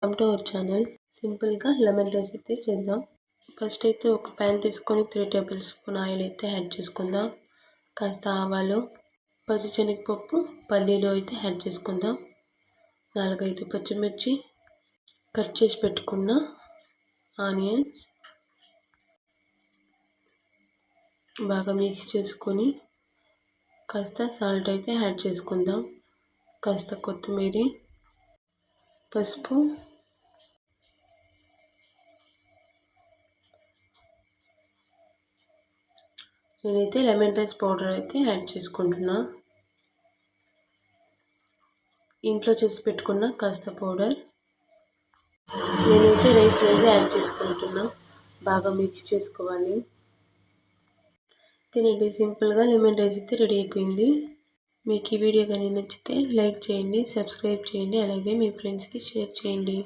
Welcome to our channel. సింపుల్గా lemon rice అయితే చేద్దాం. ఫస్ట్ అయితే ఒక ప్యాన్ తీసుకొని 3 టేబుల్ స్పూన్ ఆయిల్ అయితే యాడ్ చేసుకుందాం. కాస్త ఆవాలు, పచ్చిశనగపప్పు, పల్లీలు అయితే యాడ్ చేసుకుందాం. 4-5 పచ్చిమిర్చి, కట్ చేసి పెట్టుకున్న ఆనియన్స్ బాగా మిక్స్ చేసుకొని కాస్త సాల్ట్ అయితే యాడ్ చేసుకుందాం. కాస్త కొత్తిమీర, పసుపు, నేనైతే లెమన్ రైస్ పౌడర్ అయితే యాడ్ చేసుకుంటున్నా. ఇంట్లో చేసి పెట్టుకున్న కాస్త పౌడర్ నేనైతే రైస్ యాడ్ చేసుకుంటున్నా. బాగా మిక్స్ చేసుకోవాలి. తినండి, సింపుల్గా లెమన్ రైస్ అయితే రెడీ అయిపోయింది. మీకు ఈ వీడియో కానీ నచ్చితే లైక్ చేయండి, సబ్స్క్రైబ్ చేయండి, అలాగే మీ ఫ్రెండ్స్కి షేర్ చేయండి.